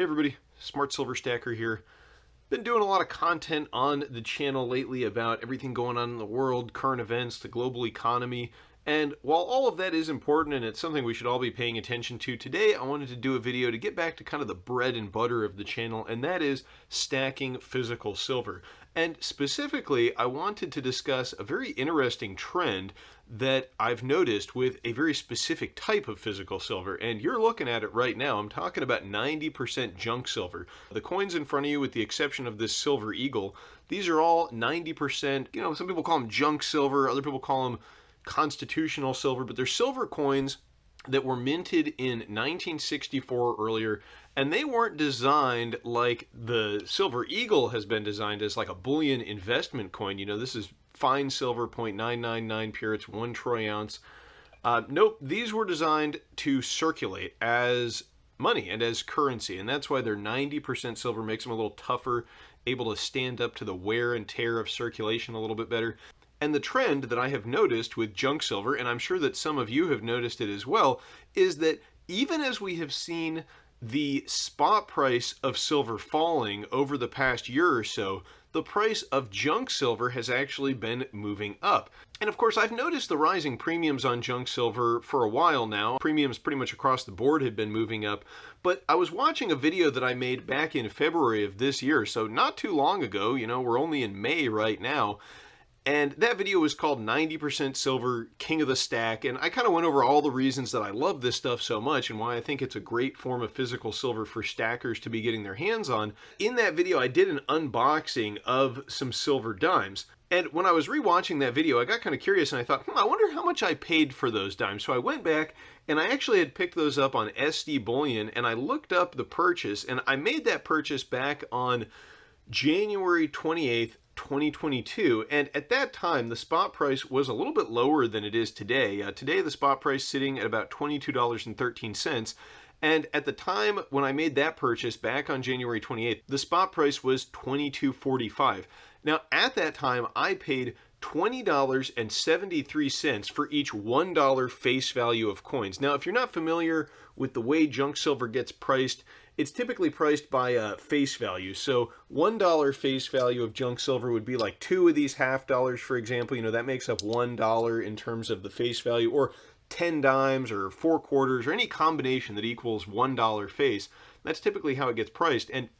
Hey everybody, Smart Silver Stacker here. Been doing a lot of content on the channel lately about everything going on in the world, current events, the global economy, and while all of that is important and it's something we should all be paying attention to, today I wanted to do a video to get back to kind of the bread and butter of the channel, and that is stacking physical silver. And specifically, I wanted to discuss a very interesting trend that I've noticed with a very specific type of physical silver, and you're looking at it right now. I'm talking about 90% junk silver. The coins in front of you, with the exception of this silver eagle, these are all 90%, some people call them junk silver, other people call them constitutional silver, but they're silver coins that were minted in 1964 earlier, and they weren't designed like the silver eagle has been designed as like a bullion investment coin. This is fine silver, 0.999 purits, 1 troy ounce. Nope, these were designed to circulate as money and as currency, and that's why they're 90% silver, makes them a little tougher, able to stand up to the wear and tear of circulation a little bit better. And the trend that I have noticed with junk silver, and I'm sure that some of you have noticed it as well, is that even as we have seen the spot price of silver falling over the past year or so, the price of junk silver has actually been moving up. And of course, I've noticed the rising premiums on junk silver for a while now. Premiums pretty much across the board have been moving up. But I was watching a video that I made back in February of this year, so not too long ago. We're only in May right now. And that video was called 90% Silver, King of the Stack, and I kind of went over all the reasons that I love this stuff so much and why I think it's a great form of physical silver for stackers to be getting their hands on. In that video, I did an unboxing of some silver dimes. And when I was rewatching that video, I got kind of curious and I thought, I wonder how much I paid for those dimes. So I went back and I actually had picked those up on SD Bullion, and I looked up the purchase, and I made that purchase back on January 28th, 2022, and at that time the spot price was a little bit lower than it is today. Today the spot price sitting at about $22.13, and at the time when I made that purchase back on January 28th, the spot price was $22.45. Now at that time I paid $20.73 for each $1 face value of coins. Now if you're not familiar with the way junk silver gets priced, it's typically priced by face value. So $1 face value of junk silver would be like 2 of these half dollars, for example. That makes up $1 in terms of the face value, or 10 dimes or 4 quarters, or any combination that equals $1 face. That's typically how it gets priced. And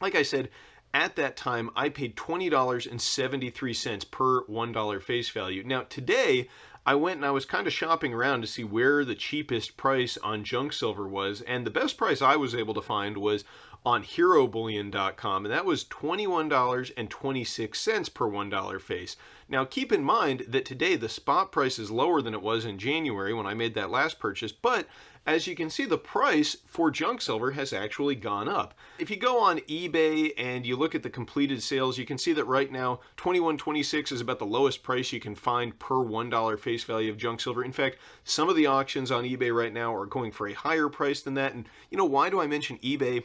like I said, at that time, I paid $20.73 per $1 face value. Now today, I went and I was kind of shopping around to see where the cheapest price on junk silver was, and the best price I was able to find was on HeroBullion.com, and that was $21.26 per $1 face. Now keep in mind that today the spot price is lower than it was in January when I made that last purchase, but as you can see, the price for junk silver has actually gone up. If you go on eBay and you look at the completed sales, you can see that right now $21.26 is about the lowest price you can find per $1 face value of junk silver. In fact, some of the auctions on eBay right now are going for a higher price than that. And why do I mention eBay?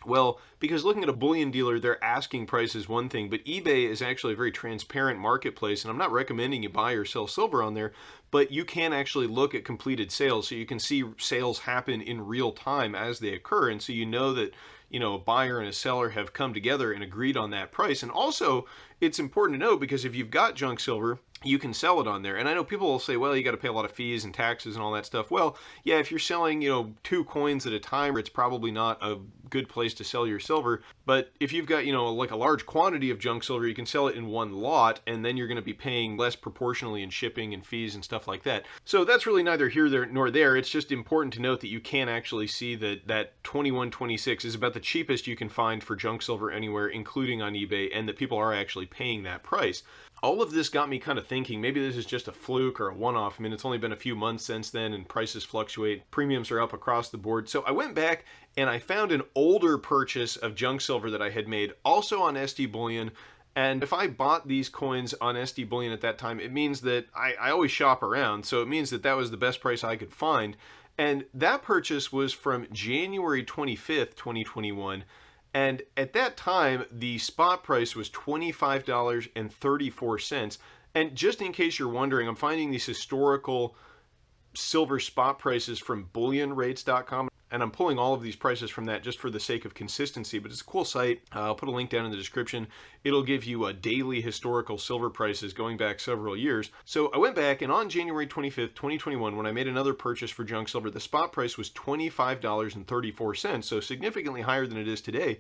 Well, because looking at a bullion dealer, their asking price is one thing, but eBay is actually a very transparent marketplace, and I'm not recommending you buy or sell silver on there, but you can actually look at completed sales, so you can see sales happen in real time as they occur, and so you know that a buyer and a seller have come together and agreed on that price. And also, it's important to know, because if you've got junk silver, you can sell it on there. And I know people will say, well, you got to pay a lot of fees and taxes and all that stuff. Well, yeah, if you're selling, 2 coins at a time, it's probably not a good place to sell your silver. But if you've got, like a large quantity of junk silver, you can sell it in one lot, and then you're going to be paying less proportionally in shipping and fees and stuff like that. So that's really neither here nor there. It's just important to note that you can actually see that $21.26 is about the cheapest you can find for junk silver anywhere, including on eBay, and that people are actually paying that price. All of this got me kind of thinking, maybe this is just a fluke or a one-off. I mean, it's only been a few months since then, and prices fluctuate. Premiums are up across the board. So I went back and I found an older purchase of junk silver that I had made, also on SD Bullion. And if I bought these coins on SD Bullion at that time, it means that I always shop around. So it means that that was the best price I could find. And that purchase was from January 25th, 2021. And at that time, the spot price was $25.34. And just in case you're wondering, I'm finding these historical silver spot prices from bullionrates.com. and I'm pulling all of these prices from that just for the sake of consistency, but it's a cool site. I'll put a link down in the description. It'll give you daily historical silver prices going back several years. So I went back, and on January 25th, 2021, when I made another purchase for junk silver, the spot price was $25.34, so significantly higher than it is today.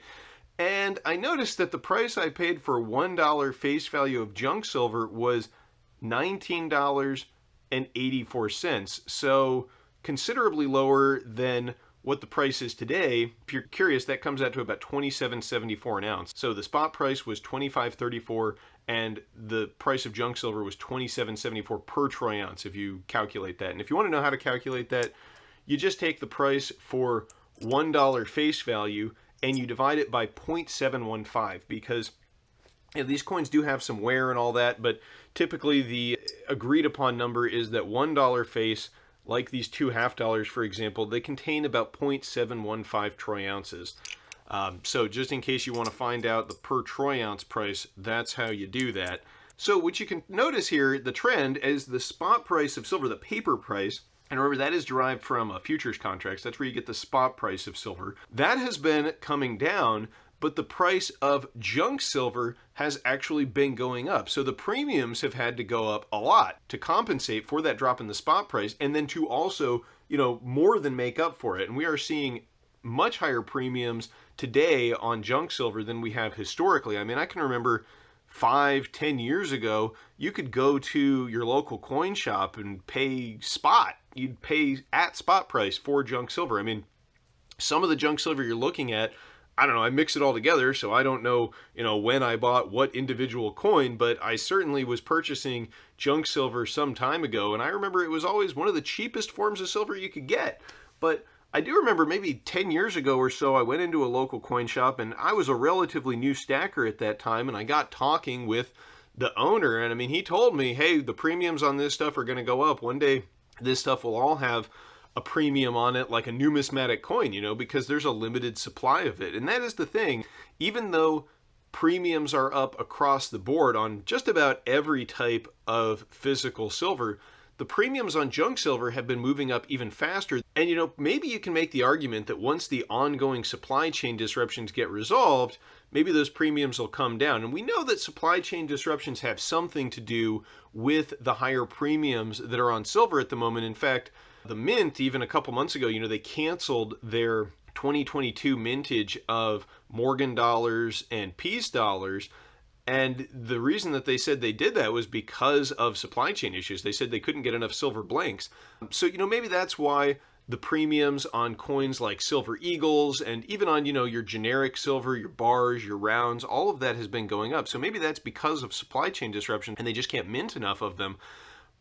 And I noticed that the price I paid for $1 face value of junk silver was $19.84. So considerably lower than what the price is today. If you're curious, that comes out to about $27.74 an ounce. So the spot price was $25.34 and the price of junk silver was $27.74 per troy ounce if you calculate that. And if you want to know how to calculate that, you just take the price for $1 face value and you divide it by 0.715, because these coins do have some wear and all that, but typically the agreed upon number is that $1 face, like these two $half, for example, they contain about 0.715 troy ounces. So just in case you want to find out the per troy ounce price, that's how you do that. So what you can notice here, the trend is the spot price of silver, the paper price, and remember that is derived from futures contracts. That's where you get the spot price of silver. That has been coming down, but the price of junk silver has actually been going up. So the premiums have had to go up a lot to compensate for that drop in the spot price, and then to also, more than make up for it. And we are seeing much higher premiums today on junk silver than we have historically. I mean, I can remember 5-10 years ago, you could go to your local coin shop and pay spot. You'd pay at spot price for junk silver. I mean, some of the junk silver you're looking at, I don't know, I mix it all together, so I don't know, when I bought what individual coin, but I certainly was purchasing junk silver some time ago, and I remember it was always one of the cheapest forms of silver you could get. But I do remember maybe 10 years ago or so, I went into a local coin shop, and I was a relatively new stacker at that time, and I got talking with the owner, and I mean, he told me, hey, the premiums on this stuff are going to go up. One day, this stuff will all have a premium on it like a numismatic coin, because there's a limited supply of it. And that is the thing. Even though premiums are up across the board on just about every type of physical silver, the premiums on junk silver have been moving up even faster. And, maybe you can make the argument that once the ongoing supply chain disruptions get resolved, maybe those premiums will come down. And we know that supply chain disruptions have something to do with the higher premiums that are on silver at the moment. In fact, the mint, even a couple months ago, they canceled their 2022 mintage of Morgan dollars and Peace dollars. And the reason that they said they did that was because of supply chain issues. They said they couldn't get enough silver blanks. So, maybe that's why the premiums on coins like Silver Eagles and even on, your generic silver, your bars, your rounds, all of that has been going up. So maybe that's because of supply chain disruption and they just can't mint enough of them.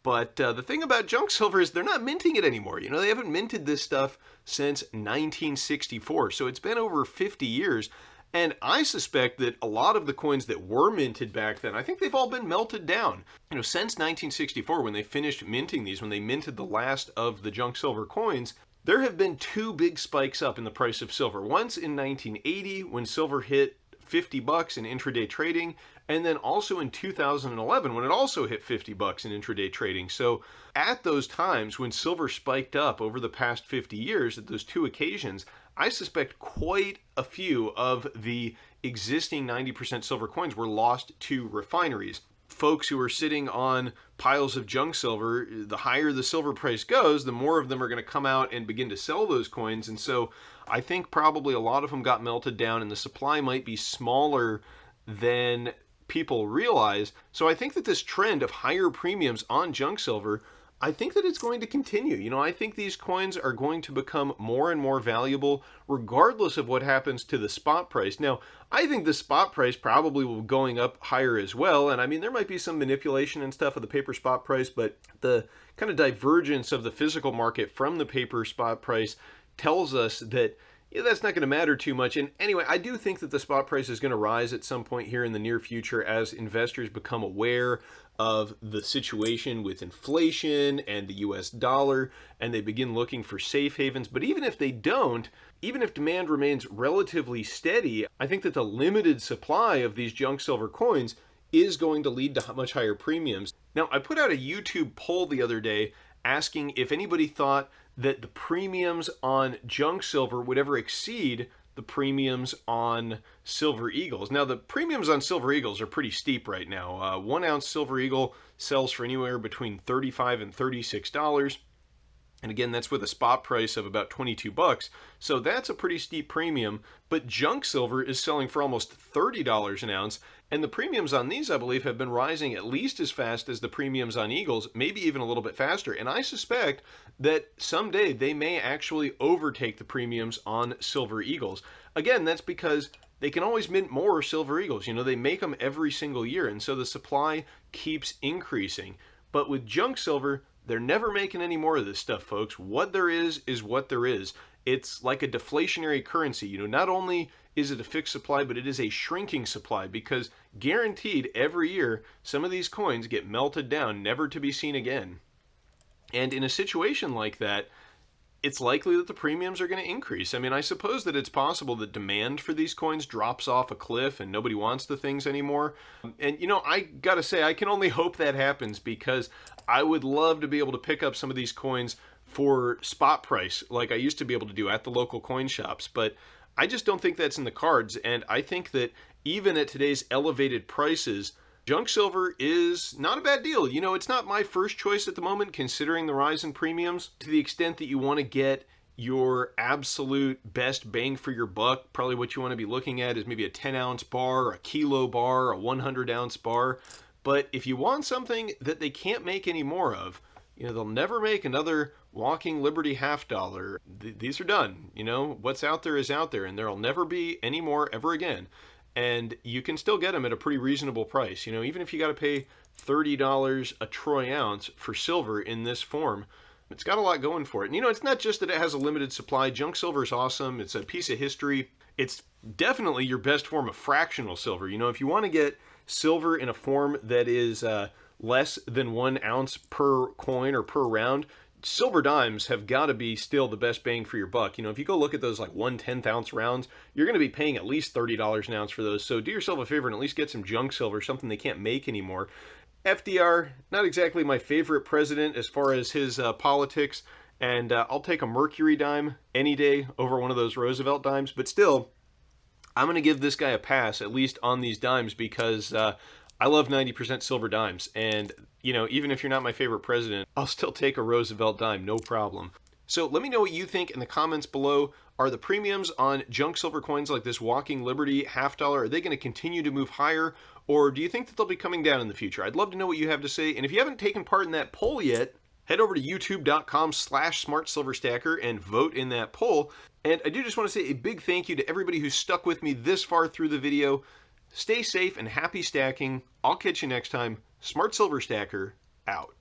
But the thing about junk silver is they're not minting it anymore. They haven't minted this stuff since 1964. So it's been over 50 years. And I suspect that a lot of the coins that were minted back then, I think they've all been melted down. Since 1964, when they finished minting these, when they minted the last of the junk silver coins, there have been two big spikes up in the price of silver. Once in 1980, when silver hit $50 in intraday trading, and then also in 2011 when it also hit $50 in intraday trading. So at those times when silver spiked up over the past 50 years, at those two occasions, I suspect quite a few of the existing 90% silver coins were lost to refineries. Folks who are sitting on piles of junk silver, the higher the silver price goes, the more of them are going to come out and begin to sell those coins. And so I think probably a lot of them got melted down and the supply might be smaller than people realize. So I think that this trend of higher premiums on junk silver, I think that it's going to continue. I think these coins are going to become more and more valuable regardless of what happens to the spot price. Now, I think the spot price probably will be going up higher as well. And I mean, there might be some manipulation and stuff of the paper spot price, but the kind of divergence of the physical market from the paper spot price tells us that that's not going to matter too much. And anyway, I do think that the spot price is going to rise at some point here in the near future as investors become aware of the situation with inflation and the US dollar, and they begin looking for safe havens. But even if they don't, even if demand remains relatively steady, I think that the limited supply of these junk silver coins is going to lead to much higher premiums. Now, I put out a YouTube poll the other day asking if anybody thought that the premiums on junk silver would ever exceed the premiums on Silver Eagles. Now, the premiums on Silver Eagles are pretty steep right now. 1 ounce Silver Eagle sells for anywhere between $35 and $36. And again, that's with a spot price of about $22. So that's a pretty steep premium. But junk silver is selling for almost $30 an ounce. And the premiums on these, I believe, have been rising at least as fast as the premiums on Eagles, maybe even a little bit faster. And I suspect that someday they may actually overtake the premiums on Silver Eagles. Again, that's because they can always mint more Silver Eagles. You know, they make them every single year. And so the supply keeps increasing. But with junk silver, they're never making any more of this stuff, folks. What there is what there is. It's like a deflationary currency. You know, not only is it a fixed supply, but it is a shrinking supply, because guaranteed every year some of these coins get melted down, never to be seen again. And in a situation like that, it's likely that the premiums are going to increase. I mean, I suppose that it's possible that demand for these coins drops off a cliff and nobody wants the things anymore. And, you know, I gotta say, I can only hope that happens, because I would love to be able to pick up some of these coins for spot price like I used to be able to do at the local coin shops. But I just don't think that's in the cards. And I think that even at today's elevated prices, junk silver is not a bad deal. You know, it's not my first choice at the moment, considering the rise in premiums. To the extent that you want to get your absolute best bang for your buck, probably what you want to be looking at is maybe a 10-ounce bar, a kilo bar, a 100-ounce bar. But if you want something that they can't make any more of, you know, they'll never make another Walking Liberty $half. These are done. You know, what's out there is out there, and there'll never be any more ever again. And you can still get them at a pretty reasonable price. You know, even if you got to pay $30 a troy ounce for silver in this form, it's got a lot going for it. And, you know, it's not just that it has a limited supply. Junk silver is awesome. It's a piece of history. It's definitely your best form of fractional silver. You know, if you want to get silver in a form that is less than 1 ounce per coin or per round, silver dimes have got to be still the best bang for your buck. You know, if you go look at those like 1/10 ounce rounds, you're going to be paying at least $30 an ounce for those. So do yourself a favor and at least get some junk silver, something they can't make anymore. FDR, not exactly my favorite president as far as his politics, and I'll take a Mercury dime any day over one of those Roosevelt dimes, but still, I'm going to give this guy a pass, at least on these dimes, because I love 90% silver dimes. And, you know, even if you're not my favorite president, I'll still take a Roosevelt dime, no problem. So let me know what you think in the comments below. Are the premiums on junk silver coins like this Walking Liberty $half, are they going to continue to move higher? Or do you think that they'll be coming down in the future? I'd love to know what you have to say. And if you haven't taken part in that poll yet, head over to youtube.com/smartsilverstacker and vote in that poll. And I do just want to say a big thank you to everybody who's stuck with me this far through the video. Stay safe and happy stacking. I'll catch you next time. Smart Silver Stacker, out.